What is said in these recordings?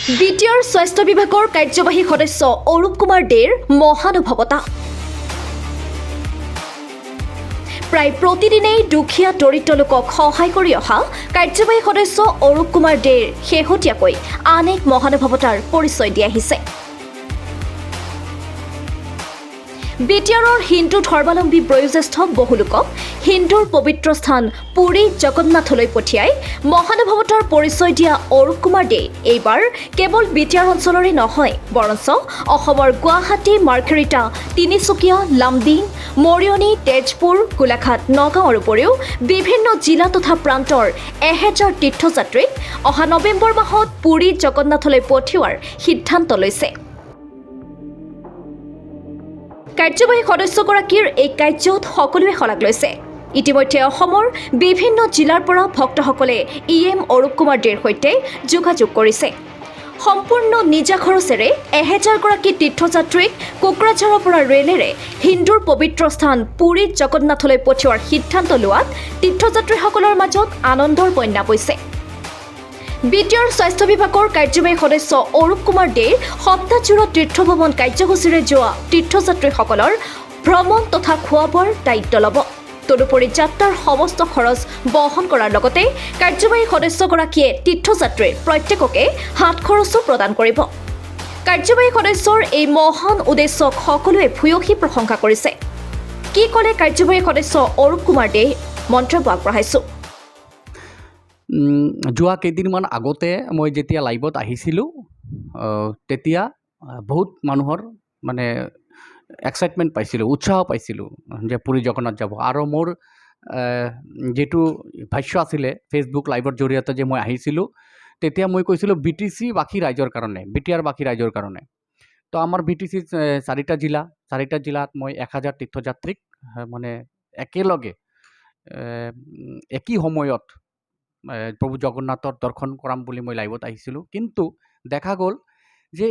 BTR স্বাস্থ্য বিভাগৰ কাৰ্যবাহী সদস্য অৰূপ কুমাৰ দেৰ মহানুভৱতা। প্ৰায় প্ৰতিদিনেই দুখীয়া দৰিদ্ৰ লোকক সহায় কৰি অহা কাৰ্যবাহী সদস্য অৰূপ কুমাৰ দেৰ শেহতীয়াকৈ আন এক মহানুভৱতাৰ পৰিচয় দি আহিছে। বিটিআৰৰ হিন্দু ধৰ্মাৱলম্বী বয়োজ্যেষ্ঠ বহু লোকক হিন্দুৰ পবিত্ৰ স্থান পুৰী জগন্নাথলৈ পঠিয়াই মহানুভৱতাৰ পৰিচয় দিয়া অৰূপ কুমাৰ দে এইবাৰ কেৱল বিটিআৰ অঞ্চলৰে নহয় বৰঞ্চ অসমৰ গুৱাহাটী, মাৰ্ঘেৰিটা, তিনিচুকীয়া, লামডিং, মৰিয়নি, তেজপুৰ, গোলাঘাট, নগাঁৱৰ উপৰিও বিভিন্ন জিলা তথা প্ৰান্তৰ 1000 তীৰ্থযাত্ৰীক অহা নৱেম্বৰ মাহত পুৰী জগন্নাথলৈ পঠিওৱাৰ সিদ্ধান্ত লৈছে। কাৰ্যবাহী সদস্যগৰাকীৰ এই কাৰ্যত সকলোৱে শলাগ লৈছে। ইতিমধ্যে অসমৰ বিভিন্ন জিলাৰ পৰা ভক্তসকলে ইএম অৰূপ কুমাৰ দেৰ সৈতে যোগাযোগ কৰিছে। সম্পূৰ্ণ নিজা খৰচেৰে 1000 গৰাকী তীৰ্থযাত্ৰীক কোকৰাঝাৰৰ পৰা ৰেলেৰে হিন্দুৰ পবিত্ৰ স্থান পুৰী জগন্নাথলৈ পঠিওৱাৰ সিদ্ধান্ত লোৱাত তীৰ্থযাত্ৰীসকলৰ মাজত আনন্দৰ বন্যা বৈছে। বিটিআৰ স্বাস্থ্য বিভাগৰ কাৰ্যবাহী সদস্য অৰূপ কুমাৰ দেৰ সপ্তাহজোৰা তীৰ্থভ্ৰমণ কাৰ্যসূচীৰে যোৱা তীৰ্থযাত্ৰীসকলৰ ভ্ৰমণ তথা খোৱা বোৱাৰ দায়িত্ব ল'ব। তদুপৰি যাত্ৰাৰ সমস্ত খৰচ বহন কৰাৰ লগতে কাৰ্যবাহী সদস্যগৰাকীয়ে তীৰ্থযাত্ৰীৰ প্ৰত্যেককে হাত খৰচো প্ৰদান কৰিব। কাৰ্যবাহী সদস্যৰ এই মহান উদ্দেশ্যক সকলোৱে ভূয়সী প্ৰশংসা কৰিছে। কি ক'লে কাৰ্যবাহী সদস্য অৰূপ কুমাৰ দে মন্তব্য আগবঢ়াইছোঁ। যোৱা কেইদিনমান আগতে মই যেতিয়া লাইভত আহিছিলোঁ তেতিয়া বহুত মানুহৰ মানে এক্সাইটমেণ্ট পাইছিলোঁ, উৎসাহ পাইছিলোঁ যে পুৰী জগন্নাথ যাব। আৰু মোৰ যিটো ভাষ্য আছিলে ফেচবুক লাইভৰ জৰিয়তে যে মই আহিছিলোঁ তেতিয়া মই কৈছিলোঁ BTC বাকী ৰাইজৰ কাৰণে, বিটিআৰ বাকী ৰাইজৰ কাৰণে। তো আমাৰ BTC 4টা জিলা, 4টা জিলাত মই 1000 তীৰ্থযাত্ৰীক মানে একেলগে একেই সময়ত প্ৰভু জগন্নাথৰ দৰ্শন কৰাম বুলি মই লাইভত আহিছিলোঁ। কিন্তু দেখা গ'ল যে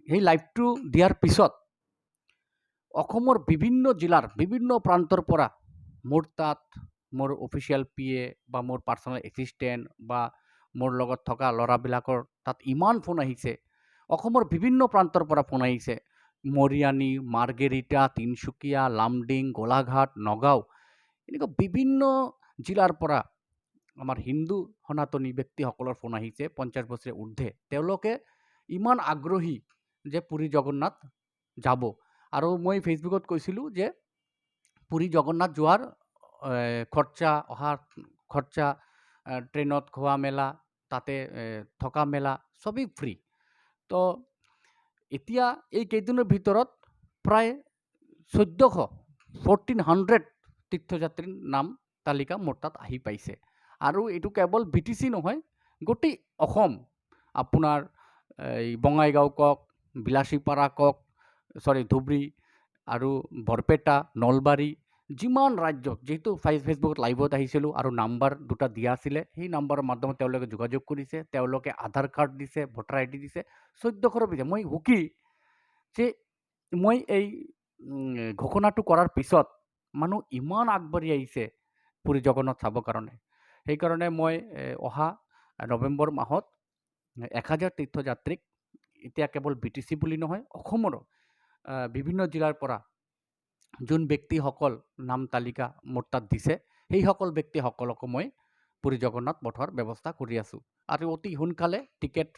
সেই লাইভটো দিয়াৰ পিছত অসমৰ বিভিন্ন জিলাৰ বিভিন্ন প্ৰান্তৰ পৰা মোৰ তাত মোৰ অফিচিয়েল PA বা মোৰ পাৰ্চনেল এছিষ্টেণ্ট বা মোৰ লগত থকা ল'ৰাবিলাকৰ তাত ইমান ফোন আহিছে। অসমৰ বিভিন্ন প্ৰান্তৰ পৰা ফোন আহিছে। মৰিয়নি, মাৰ্ঘেৰিটা, তিনিচুকীয়া, লামডিং, গোলাঘাট, নগাঁও এনেকুৱা বিভিন্ন জিলাৰ পৰা আমাৰ হিন্দু সনাতনী ব্যক্তিসকলৰ ফোন আহিছে 50 বছৰে ঊৰ্ধে। তেওঁলোকে ইমান আগ্ৰহী যে পুৰী জগন্নাথ যাব। আৰু মই ফেচবুকত কৈছিলোঁ যে পুৰী জগন্নাথ যোৱাৰ খৰচা, অহাৰ খৰচা, ট্ৰেইনত খোৱা মেলা, তাতে থকা মেলা চবেই ফ্ৰী। তো এতিয়া এই কেইদিনৰ ভিতৰত প্ৰায় 1400 তীৰ্থযাত্ৰীৰ নাম তালিকা মোৰ তাত আহি পাইছে। আৰু এইটো কেৱল BTC নহয়, গোটেই অসম, আপোনাৰ এই বঙাইগাঁও কওক, বিলাসীপাৰা কওক, ধুবুৰী আৰু বৰপেটা, নলবাৰী, যিমান ৰাজ্যত, যিহেতু ফেচবুকত লাইভত আহিছিলোঁ আৰু নাম্বাৰ দুটা দিয়া আছিলে, সেই নাম্বাৰৰ মাধ্যমত তেওঁলোকে যোগাযোগ কৰিছে। তেওঁলোকে আধাৰ কাৰ্ড দিছে, ভোটাৰ ID দিছে। 1400 দিছে। মই সুখী যে মই এই ঘোষণাটো কৰাৰ পিছত মানুহ ইমান আগবাঢ়ি আহিছে পুৰী জগন্নাথ চাবৰ কাৰণে। সেইকাৰণে মই অহা নৱেম্বৰ মাহত 1000 তীৰ্থযাত্ৰীক এতিয়া কেৱল BTC বুলি নহয়, অসমৰ বিভিন্ন জিলাৰ পৰা যোন ব্যক্তিসকল নাম তালিকা মোৰ তাত দিছে সেইসকল ব্যক্তিসকলকো মই পুৰী জগন্নাথ পঠোৱাৰ ব্যৱস্থা কৰি আছোঁ। আৰু অতি সোনকালে টিকেট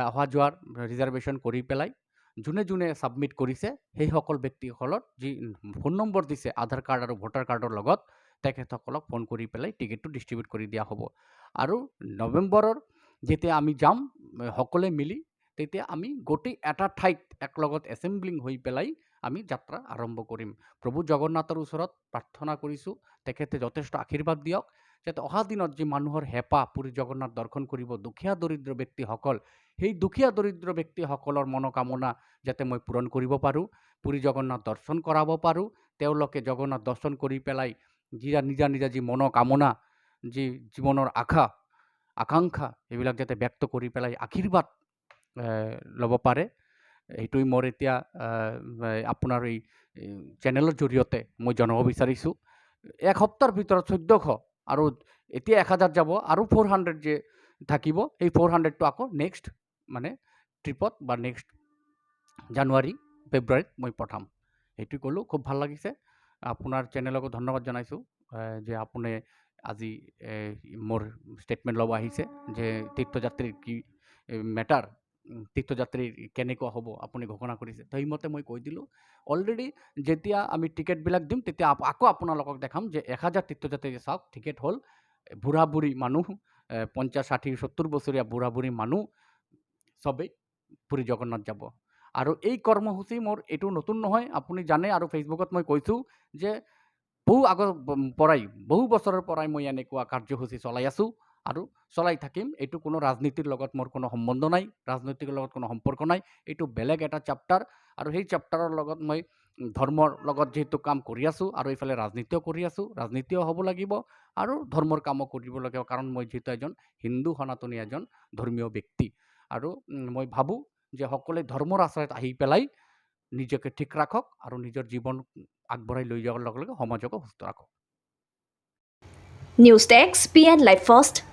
অহা যোৱাৰ ৰিজাৰ্ভেশ্যন কৰি পেলাই যোনে যোনে ছাবমিট কৰিছে সেইসকল ব্যক্তিসকলৰ যি ফোন নম্বৰ দিছে আধাৰ কাৰ্ড আৰু ভোটাৰ কাৰ্ডৰ লগত, তেখেতসকলক ফোন কৰি পেলাই টিকেটটো ডিষ্ট্ৰিবিউট কৰি দিয়া হ'ব। আৰু নৱেম্বৰৰ যেতিয়া আমি যাম সকলোৱে মিলি, তেতিয়া আমি গোটেই এটা ঠাইত একলগত এছেম্বলিং হৈ পেলাই আমি যাত্ৰা আৰম্ভ কৰিম। প্ৰভু জগন্নাথৰ ওচৰত প্ৰাৰ্থনা কৰিছোঁ তেখেতে যথেষ্ট আশীৰ্বাদ দিয়ক, যাতে অহা দিনত যি মানুহৰ হেঁপাহ পুৰী জগন্নাথ দৰ্শন কৰিব, দুখীয়া দৰিদ্ৰ ব্যক্তিসকল, সেই দুখীয়া দৰিদ্ৰ ব্যক্তিসকলৰ মনোকামনা যাতে মই পূৰণ কৰিব পাৰোঁ, পুৰী জগন্নাথ দৰ্শন কৰাব পাৰোঁ। তেওঁলোকে জগন্নাথ দৰ্শন কৰি পেলাই নিজা নিজা যি মনোকামনা, যি জীৱনৰ আকাংক্ষা এইবিলাক যাতে ব্যক্ত কৰি পেলাই আশীৰ্বাদ ল'ব পাৰে। এইটোৱে মোৰ এতিয়া আপোনাৰ এই চেনেলৰ জৰিয়তে মই জনাব বিচাৰিছোঁ। এক সপ্তাহৰ ভিতৰত 1400 আৰু এতিয়া 1000 যাব আৰু 400 যে থাকিব, এই 400টো আকৌ নেক্সট মানে ট্ৰিপত বা নেক্সট জানুৱাৰী ফেব্ৰুৱাৰীত মই পঠাম সেইটো ক'লোঁ খুব ভাল লাগিছে আপোনাৰ চেনেলকো ধন্যবাদ জনাইছোঁ যে আপুনি আজি মোৰ ষ্টেটমেণ্ট ল'ব আহিছে যে তীৰ্থযাত্ৰীৰ কি মেটাৰ তীৰ্থযাত্ৰীৰ কেনেকুৱা হ'ব আপুনি ঘোষণা কৰিছে তো সেইমতে মই কৈ দিলোঁ অলৰেডি যেতিয়া আমি টিকেটবিলাক দিম তেতিয়া আকৌ আপোনালোকক দেখাম যে 1000 তীৰ্থযাত্ৰী চাওক টিকেট হ'ল বুঢ়া বুঢ়ী মানুহ 50 60 70 বছৰীয়া বুঢ়া বুঢ়ী মানুহ চবেই পুৰী জগন্নাথ যাব আৰু এই কৰ্মসূচী মোৰ এইটো নতুন নহয় আপুনি জানে আৰু ফেচবুকত মই কৈছোঁ যে বহু আগৰ পৰাই বহু বছৰৰ পৰাই মই এনেকুৱা কাৰ্যসূচী চলাই আছোঁ আৰু চলাই থাকিম এইটো কোনো ৰাজনীতিৰ লগত মোৰ কোনো সম্বন্ধ নাই ৰাজনৈতিকৰ লগত কোনো সম্পৰ্ক নাই এইটো বেলেগ এটা চেপ্টাৰ আৰু সেই চেপ্টাৰৰ লগত মই ধৰ্মৰ লগত যেহেতু কাম কৰি আছোঁ আৰু এইফালে ৰাজনীতিও কৰি আছোঁ ৰাজনীতিও হ'ব লাগিব আৰু ধৰ্মৰ কামো কৰিব লাগিব কাৰণ মই যেহেতু এজন হিন্দু সনাতনী এজন ধৰ্মীয় ব্যক্তি আৰু মই ভাবোঁ যে সকলোৱে ধৰ্মৰ আশ্ৰয়ত আহি পেলাই নিজকে ঠিক ৰাখক আৰু নিজৰ জীৱন আগবঢ়াই লৈ যোৱাৰ লগে লগে সমাজকো সুস্থ ৰাখক news desk PN live first